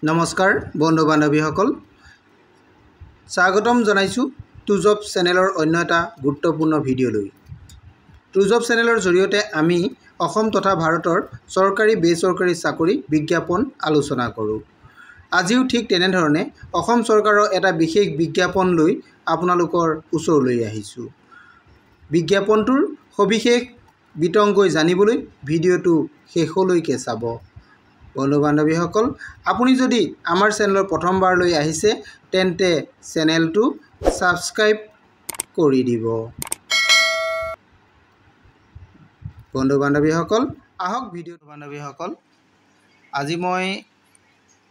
নমস্কাৰ বন্ধু বান্ধৱীসকল স্বাগতম জনাইছো টুজব চেনেলৰ অন্য এটা গুৰুত্বপূৰ্ণ ভিডিঅ'লৈ টুজব চেনেলৰ জৰিয়তে আমি অসম তথা ভাৰতৰ চৰকাৰী বেচৰকাৰী চাকৰি বিজ্ঞাপন আলোচনা কৰোঁ আজিও ঠিক তেনেধৰণে অসম চৰকাৰৰ এটা বিশেষ বিজ্ঞাপন লৈ আপোনালোকৰ ওচৰলৈ আহিছোঁ বিজ্ঞাপনটোৰ সবিশেষ বিতংকৈ জানিবলৈ ভিডিঅ'টো শেষলৈকে চাব বন্ধু বান্ধৱীসকল আপুনি যদি আমাৰ চেনেলৰ প্ৰথমবাৰলৈ আহিছে তেন্তে চেনেলটো সাবস্ক্ৰাইব কৰি দিব বন্ধু বান্ধৱীসকল আহক ভিডিঅ'টো বান্ধৱীসকল আজি মই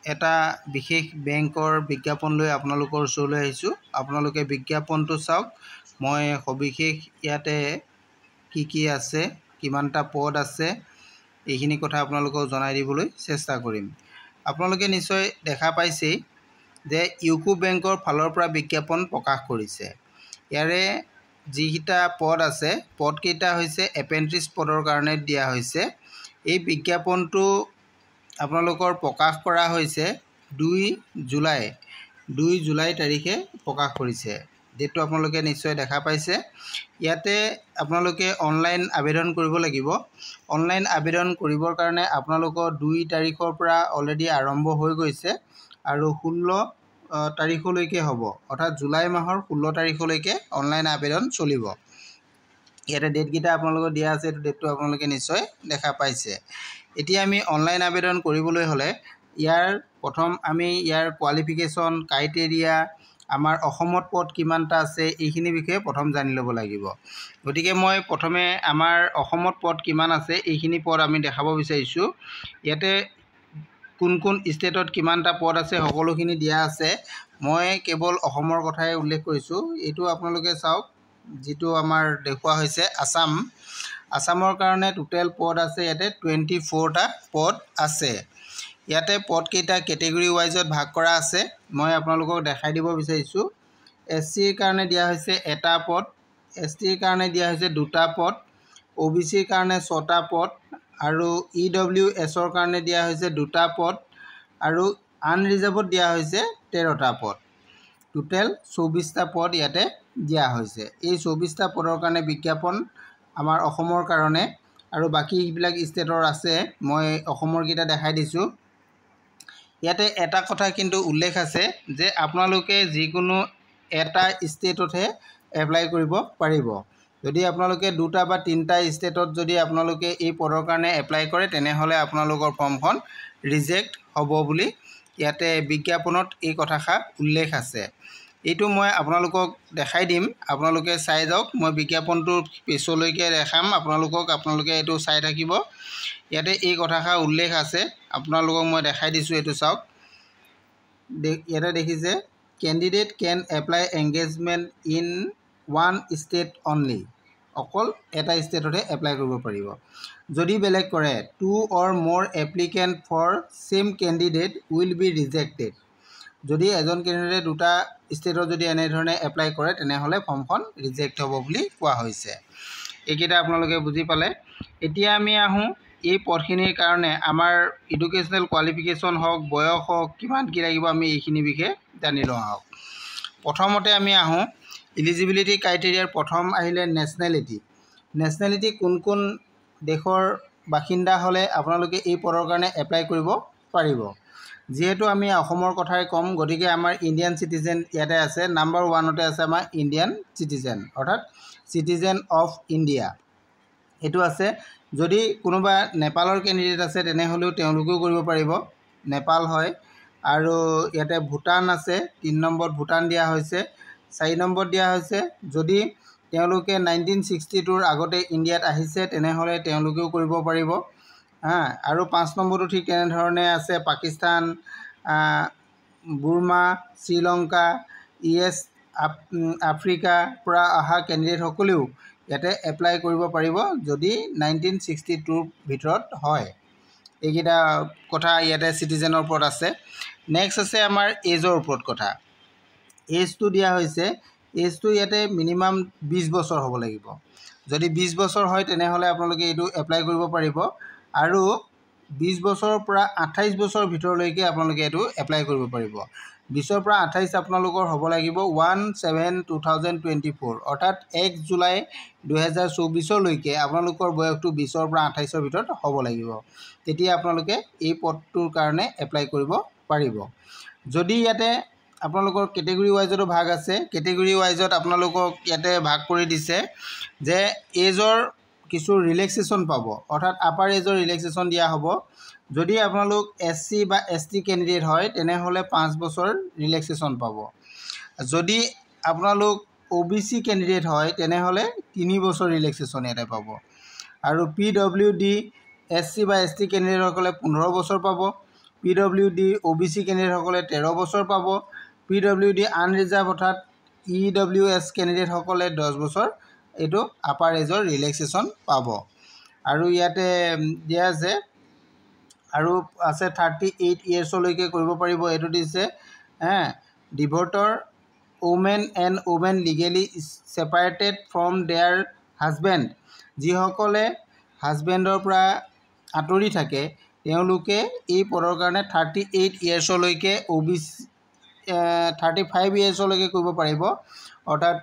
এটা বিশেষ বেংকৰ বিজ্ঞাপন লৈ আপোনালোকৰ ওচৰলৈ আহিছোঁ আপোনালোকে বিজ্ঞাপনটো চাওক মই সবিশেষ ইয়াতে কি আছে কিমানটা পদ আছে এইখিনি কথা আপোনালোকক জনাই দিবলৈ চেষ্টা কৰিম আপোনালোকে নিশ্চয় দেখা পাইছে যে ইউকো বেংকৰ ফালৰ পৰা বিজ্ঞাপন প্ৰকাশ কৰিছে ইয়াৰে যিটা পদ আছে পদকেইটা হৈছে এপ্ৰেন্টিছ পদৰ কাৰণে দিয়া হৈছে এই বিজ্ঞাপনটো আপোনালোকৰ প্ৰকাশ কৰা হৈছে 2 জুলাই তাৰিখে প্ৰকাশ কৰিছে ডেটটো আপোনালোকে নিশ্চয় দেখা পাইছে ইয়াতে আপোনালোকে অনলাইন আবেদন কৰিব লাগিব অনলাইন আবেদন কৰিবৰ কাৰণে আপোনালোকৰ 2 তাৰিখৰ পৰা অলৰেডি আৰম্ভ হৈ গৈছে আৰু 16 তাৰিখলৈকে হ'ব অৰ্থাৎ জুলাই মাহৰ 16 তাৰিখলৈকে অনলাইন আবেদন চলিব ইয়াতে ডেট গিটা আপোনালোকৰ দিয়া আছে এই ডেটটো আপোনালোকে নিশ্চয় দেখা পাইছে এতিয়া আমি অনলাইন আবেদন কৰিবলৈ হলে ইয়াৰ প্ৰথম আমি ইয়াৰ কোৱালিফিকেশন ক্ৰাইটেৰিয়া আমাৰ অসমত পদ কিমানটা আছে এইখিনি বিষয়ে প্ৰথম জানি ল'ব লাগিব গতিকে মই প্ৰথমে আমাৰ অসমত পদ কিমান আছে এইখিনি পদ আমি দেখাব বিচাৰিছো ইয়াতে কোন ষ্টেটত কিমানটা পদ আছে সকলোখিনি দিয়া আছে মই কেৱল অসমৰ কথাই উল্লেখ কৰিছো এটো আপোনালোকে চাওক যেটো আমাৰ দেখুৱা হৈছে আসামৰ কাৰণে টোটাল পদ আছে ইয়াতে 24টা পদ আছে ইয়াতে পদ কেইটা ক্যাটেগৰি ওয়াইজত ভাগ কৰা আছে মই আপোনালোকক দেখাই দিব বিচাৰিছো এসসিৰ কাৰণে দিয়া হৈছে এটা পদ এসটিৰ কাৰণে দিয়া হৈছে দুটা পদ ওবিসিৰ কাৰণে 6টা পদ আৰু ইডব্লিউএছৰ কাৰণে দিয়া হৈছে দুটা পদ আৰু আনৰিজাৰ্ভত দিয়া হৈছে 13টা পদ টোটাল 24টা পদ ইয়াতে দিয়া হৈছে এই 24টা পদৰ কাৰণে বিজ্ঞাপন আমাৰ অসমৰ কাৰণে আৰু বাকি বিলাক ষ্টেটৰ আছে মই অসমৰ কিটা দেখাই দিছো ইয়াতে এটা কথা কিন্তু উল্লেখ আছে যে আপোনালোকে যিকোনো এটা ষ্টেটতহে এপ্লাই কৰিব পাৰিব যদি আপোনালোকে দুটা বা তিনটা ষ্টেটত যদি আপোনালোকে এই পদৰ কাৰণে এপ্লাই কৰে তেনেহলে আপোনালোকৰ ফৰ্মখন ৰিজেক্ট হ'ব বুলি ইয়াতে বিজ্ঞাপনত এই কথাষা উল্লেখ আছে এইটো মই আপোনালোকক দেখাই দিম আপোনালোকে চাই যাওক মই বিজ্ঞাপনটো পিছলৈকে দেখাম আপোনালোকে এটো চাই থাকিব ইয়াতে এই কথাষা উল্লেখ আছে আপোনালোকক মই দেখাই দিছো এটো চাওক ইয়াতে দেখিছে candidate can apply engagement in one state only অকল এটা ষ্টেটতে এপ্লাই কৰিব পাৰিব যদি বেলেগ কৰে 2 or more applicant for same candidate will be rejected যদি এজন ক্যান্ডিডেট দুটা ষ্টেটত যদি এনে ধৰণে এপ্লাই কৰে তেনেহলে ফৰ্মখন ৰিজেক্ট হ'ব বুলি কোৱা হৈছে এইকেইটা আপোনালোকে বুজি পালে এতিয়া আমি আহো এই পদখিনিৰ কাৰণে আমাৰ এডুকেশনাল কোৱালিফিকেশন হওক বয়স হওক কিমান কি লাগিব আমি এইখিনি বিষয়ে জানি লওঁ আহক প্ৰথমতে আমি আহো এলিজিবিলিটি ক্ৰাইটেৰিয়াৰ প্ৰথম আহিলে নেশনালিটি কোন দেশৰ বাসিন্দা হলে আপোনালোকে এই পদৰ কাৰণে এপ্লাই কৰিব পাৰিব যেহেতু আমি অসমৰ কথাই কম গতিকে আমাৰ ইন্ডিয়ান সিটিজেন ইয়াতে আছে নাম্বাৰ 1 তে আছে আমাৰ ইন্ডিয়ান সিটিজেন অৰ্থাৎ সিটিজেন অফ ইন্ডিয়া এটো আছে যদি কোনোবা নেপালৰ ক্যান্ডিডেট আছে তেনেহলেও তেওঁলোকেও কৰিব পাৰিব নেপাল হয় আৰু ইয়াতে ভুটান আছে 3 নম্বৰ ভুটান দিয়া হৈছে 4 নম্বৰ দিয়া হৈছে যদি তেওঁলোকে 1962 ৰ আগতে ইণ্ডিয়াত আহিছে তেনেহলে তেওঁলোকেও কৰিব পাৰিব আৰু 5 নম্বৰটো ঠিক তেনে ধৰণে আছে পাকিস্তান বুৰ্মা শ্ৰীলংকা ইউএছ আফ্ৰিকা পৰা অহা ক্যান্ডিডেট সকলেও ইয়াতে এপ্লাই কৰিব পাৰিব যদি 1962 ৰ ভিতৰত হয় এইকিটা কথা ইয়াতে সিটিজেনৰ ওপৰত আছে নেক্সট আছে আমাৰ এজৰ ওপৰত কথা এজটো দিয়া হৈছে এজটো ইয়াতে মিনিমাম 20 বছৰ হ'ব লাগিব যদি 20 বছৰ হয় তেনেহলে আপোনালোকে এটো এপ্লাই কৰিব পাৰিব আৰু 20 বছৰৰ পৰা 28 বছৰৰ ভিতৰলৈকে আপোনালোকে এইটো এপ্লাই কৰিব পাৰিব 20ৰ পৰা 28 আপোনালোকৰ হ'ব লাগিব 1/7/2024 অৰ্থাৎ 1 জুলাই 2024 লৈকে আপোনালোকৰ বয়সটো 20ৰ পৰা 28ৰ ভিতৰত হ'ব লাগিব তেতিয়া আপোনালোকে এই পদটোৰ কাৰণে এপ্লাই কৰিব পাৰিব যদি ইয়াতে আপোনালোকৰ কেটেগৰি ওয়াইজতো ভাগ আছে কেটেগৰি ওয়াইজত আপোনালোকক ইয়াতে ভাগ কৰি দিছে যে এজৰ কিছু ৰিলেক্সেশ্যন পাব অৰ্থাৎ আপাৰ এজৰ ৰিলেক্সেশ্যন দিয়া হ'ব যদি আপোনালোক এসসি বা এসটি ক্যান্ডিডেট হয় তেনেহলে 5 বছৰ ৰিলেক্সেশ্যন পাব যদি আপোনালোক ওবিসি ক্যান্ডিডেট হয় তেনেহলে 3 বছৰ ৰিলেক্সেশ্যন ইয়াতে পাব আৰু পিডব্লিউডি এসসি বা এসটি ক্যান্ডিডেট সকলে 15 বছৰ পাব পিডব্লিউডি ওবিসি ক্যান্ডিডেট সকলে 13 বছৰ পাব পিডব্লিউডি আনৰিজাৰ্ভ অৰ্থাৎ ইডব্লিউএস ক্যান্ডিডেট সকলে 10 বছৰ এটো আপাৰ এজৰ ৰিলেক্সেশ্যন পাব আৰু ইয়াতে দিয়া আছে আৰু আছে 38 ইয়াৰ্ছলৈকে কৰিব পাৰিব এটো দিছে ডিভোৰ্টৰ women and women legally separated from their husband যিসকলে হাজবেণ্ডৰ পৰা আঁতৰি থাকে তেওঁলোকে এই পদৰ কাৰণে 38 ইয়াৰ্ছলৈকে ওবিসি 35 ইয়াৰ্ছলৈকে কৰিব পাৰিব অৰ্থাৎ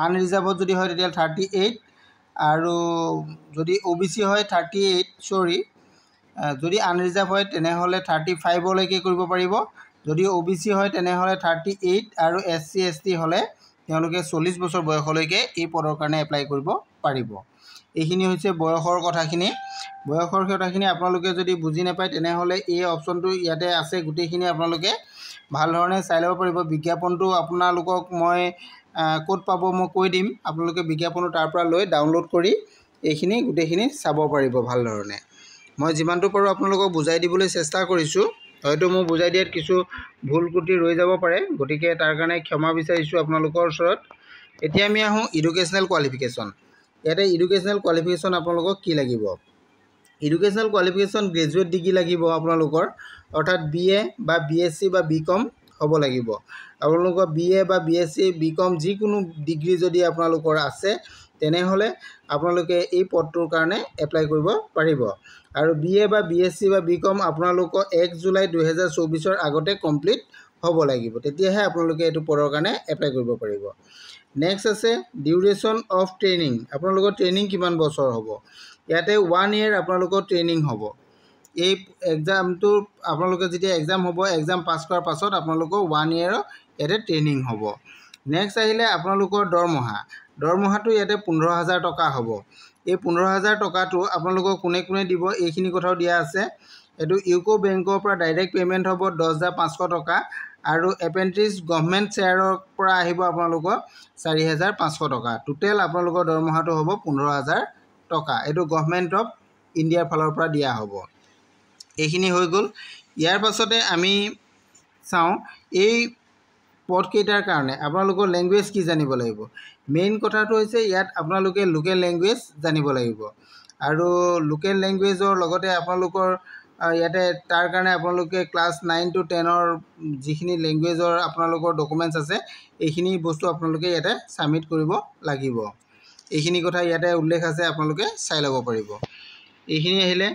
আনৰিজাৰ্ভত যদি হয় তেতিয়া 38 আৰু যদি ওবিসি হয় 38 সৰি যদি আনৰিজাৰ্ভ হয় তেনেহলে 35 লৈকে কৰিব পাৰিব যদি ওবিসি হয় তেনেহলে 38 আৰু এসসি এসটি হলে তেওঁলোকে 40 বছৰ বয়সলৈকে এই পদৰ কাৰণে এপ্লাই কৰিব পাৰিব এইখিনি হৈছে বয়সৰ কথাখিনি আপোনালোকে যদি বুজি নাপায় তেনেহলে এই অপচনটো ইয়াতে আছে গুটেখিনি আপোনালোকে ভাল ধৰণে চাই ল'ব পাৰিব বিজ্ঞাপনটো আপোনালোকক মই কোড পাব মই কৈ দিম আপোনালোকে বিজ্ঞাপনটো তাৰ পৰা লৈ ডাউনলোড কৰি এইখিনি গুটেখিনি চাব পাৰিব ভাল ধৰণে মই যিমানটো পাৰো আপোনালোকক বুজাই দিবলৈ চেষ্টা কৰিছো হয়তো মই বুজাই দিয়াত কিছু ভুল ত্ৰুটি ৰৈ যাব পাৰে গতিকে তাৰ কাৰণে ক্ষমা বিচাৰিছো আপোনালোকৰ ওচৰত এতিয়া আমি আহো এডুকেশনাল কোৱালিফিকেশন ইয়াতে এডুকেশনাল কোৱালিফিকেশন আপোনালোকক কি লাগিব এডুকেশনাল কোৱালিফিকেশন গ্ৰেজুৱেট ডিগ্ৰী লাগিব আপোনালোকৰ অৰ্থাৎ বিএ বা বিএসসি বা বিকম হ'ব লাগিব আপোনালোকৰ বিএ বা বিএসসি বিকম যিকোনো ডিগ্ৰী যদি আপোনালোকৰ আছে তেনেহলে আপোনালোকে এই পদটোৰ কাৰণে এপ্লাই কৰিব পাৰিব আৰু বিএ বা বিএসসি বা বিকম আপোনালোকৰ 1 জুলাই 2024 আগতে কমপ্লিট হ'ব লাগিব তেতিয়াহে আপোনালোকে এইটো পদৰ কাৰণে এপ্লাই কৰিব পাৰিব নেক্সট আছে ডিউৰেশ্যন অফ ট্ৰেইনিং আপোনালোকৰ ট্ৰেইনিং কিমান বছৰ হ'ব ইয়াতে 1 ইয়াৰ আপোনালোকৰ ট্ৰেইনিং হ'ব এই এক্সামটো আপোনালোকে যেতিয়া এক্সাম হ'ব এক্সাম পাস কৰাৰ পাছত আপোনালোকৰ 1 ইয়াৰ এতে ট্ৰেইনিং হ'ব নেক্সট আহিলে আপোনালোকৰ দৰমহাটো ইয়াতে 15000 টকা হ'ব এই 15000 টকাটো আপোনালোকক কোনে দিব এইখিনি কথাও দিয়া আছে এটো ইউকো বেংকৰ পৰা ডাইৰেক্ট পেমেন্ট হ'ব 10500 টকা আৰু এপ্ৰেন্টিছ গভৰ্নমেন্ট শ্বেয়াৰৰ পৰা আহিব আপোনালোকৰ 4500 টকা টোটেল আপোনালোকৰ দৰমহাটো হ'ব 15000 টকা এটো গভৰ্নমেন্ট অফ ইণ্ডিয়াৰ ফালৰ পৰা দিয়া হ'ব এইখিনি হৈ গল ইয়াৰ পাছতে আমি চাওঁ এই পদ কেইটাৰ কাৰণে আপোনালোকৰ ল্যাঙ্গুৱেজ কি জানিব লাগিব মেইন কথাটো হৈছে ইয়াত আপোনালোকে লোকেল ল্যাঙ্গুৱেজ জানিব লাগিব আৰু লোকেল ল্যাঙ্গুৱেজৰ লগতে আপোনালোকৰ ইয়াতে তাৰ কাৰণে আপোনালোকে ক্লাছ 9 to 10 ৰ যিখিনি ল্যাঙ্গুৱেজৰ আপোনালোকৰ ডকুমেন্টছ আছে এইখিনি বস্তু আপোনালোকে ইয়াতে সাবমিট কৰিব লাগিব এইখিনি কথা ইয়াতে উল্লেখ আছে আপোনালোকে চাই ল'ব পাৰিব এইখিনি আহিলে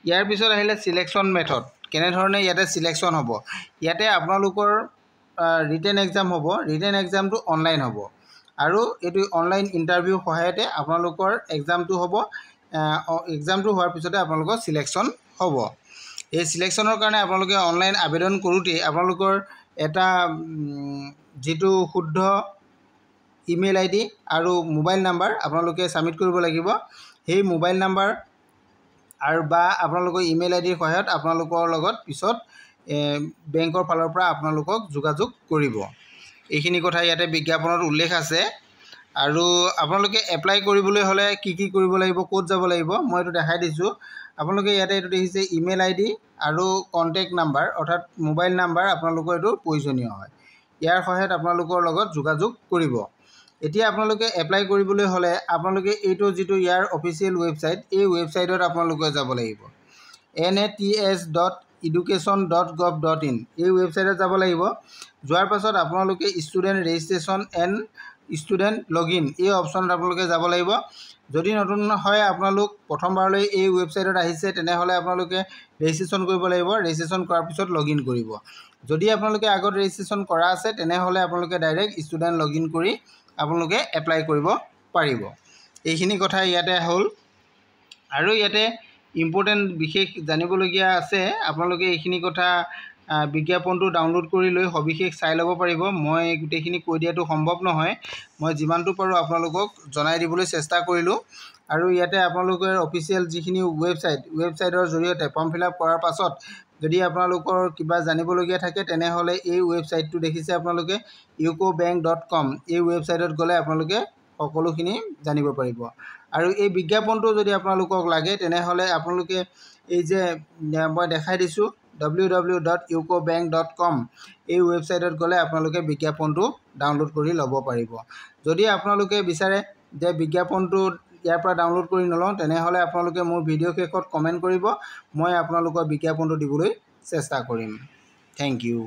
ইয়াৰ পিছত আহিলে সিলেকশন মেথড কেনে ধৰণে ইয়াতে সিলেকশন হ'ব ইয়াতে আপোনালোকৰ ৰিটেন এক্সাম হ'ব ৰিটেন এক্সামটো অনলাইন হ'ব আৰু এটো অনলাইন ইন্টাৰভিউ সহায়তে আপোনালোকৰ এক্সামটো হ'ব এক্সামটো হোৱাৰ পিছতে আপোনালোকৰ সিলেকশন হ'ব এই সিলেকশনৰ কাৰণে আপোনালোকে অনলাইন আবেদন কৰোতে আপোনালোকৰ এটা যেটো শুদ্ধ ইমেইল আইডি আৰু মোবাইল নাম্বাৰ আপোনালোকে সাবমিট কৰিব লাগিব সেই মোবাইল নাম্বাৰ আৰু বা আপোনালোকৰ ইমেইল আইডিৰ সহায়ত আপোনালোকৰ লগত পিছত বেংকৰ ফালৰ পৰা আপোনালোকক যোগাযোগ কৰিব এইখিনি কথা ইয়াতে বিজ্ঞাপনত উল্লেখ আছে আৰু আপোনালোকে এপ্লাই কৰিবলৈ হলে কি কৰিব লাগিব কোড যাব লাগিব মই এটো দেখাই দিছো আপোনালোকে ইয়াতে এটো দেখিছে ইমেইল আইডি আৰু কন্টাক্ট নাম্বাৰ অৰ্থাৎ মোবাইল নাম্বাৰ আপোনালোকৰ এটো প্ৰয়োজনীয় হয় ইয়াৰ সহায়ত আপোনালোকৰ লগত যোগাযোগ কৰিব এতিয়া আপোনালোকে এপ্লাই কৰিবলৈ হলে আপোনালোকে এইটো যেটো ইয়াৰ অফিচিয়েল ওয়েবসাইট এই ওয়েবসাইটত আপোনালোকে যাব লাগিব nats.education.gov.in এই ওয়েবসাইটত যাব লাগিব যোৱাৰ পাছত আপোনালোকে student registration and student login এই অপচনত আপোনালোকে যাব লাগিব যদি নতুন হয় আপোনালোক প্ৰথমবাৰলৈ এই ৱেবছাইটত আহিছে তেনেহ'লে আপোনালোকে ৰেজিষ্ট্ৰেশ্যন কৰিব লাগিব। ৰেজিষ্ট্ৰেশ্যন কৰাৰ পিছত লগইন কৰিব। যদি আপোনালোকে আগত ৰেজিষ্ট্ৰেশ্যন কৰা আছে তেনেহ'লে আপোনালোকে ডাইৰেক্ট ষ্টুডেণ্ট লগইন কৰি আপোনালোকে এপ্লাই কৰিব পাৰিব। এইখিনি কথা ইয়াতে হ'ল। আৰু ইয়াতে ইম্পৰ্টেণ্ট বিশেষ জানিবলগীয়া আছে। আপোনালোকে এইখিনি কথা বিজ্ঞাপনটো ডাউনলোড কৰি লৈ সবিশেষ চাই ল'ব পাৰিব। মই গোটেইখিনি কৈ দিয়াটো সম্ভৱ নহয়। মই যিমানটো পাৰোঁ আপোনালোকক জনাই দিবলৈ চেষ্টা কৰিলোঁ। আৰু ইয়াতে আপোনালোকৰ অফিচিয়েল যিখিনি ৱেবছাইটৰ জৰিয়তে ফৰ্ম ফিল আপ কৰাৰ পাছত যদি আপোনালোকৰ কিবা জানিবলগীয়া থাকে তেনেহ'লে এই ৱেবছাইটটো দেখিছে আপোনালোকে ucobank.com, এই ৱেবছাইটত গ'লে আপোনালোকে সকলোখিনি জানিব পাৰিব। আৰু এই বিজ্ঞাপনটো যদি আপোনালোকক লাগে তেনেহ'লে আপোনালোকে এই যে মই দেখাই দিছোঁ www.ucobank.com, এই ৱেবছাইটত গ'লে আপোনালোকে বিজ্ঞাপনটো ডাউনলোড কৰি ল'ব পাৰিব। যদি আপোনালোকে বিচাৰে যে বিজ্ঞাপনটো ইয়াৰ পৰা ডাউনলোড কৰি নলওঁ তেনেহ'লে আপোনালোকে মোৰ ভিডিঅ' শেষত কমেণ্ট কৰিব। মই আপোনালোকৰ বিজ্ঞাপনটো দিবলৈ চেষ্টা কৰিম। Thank U.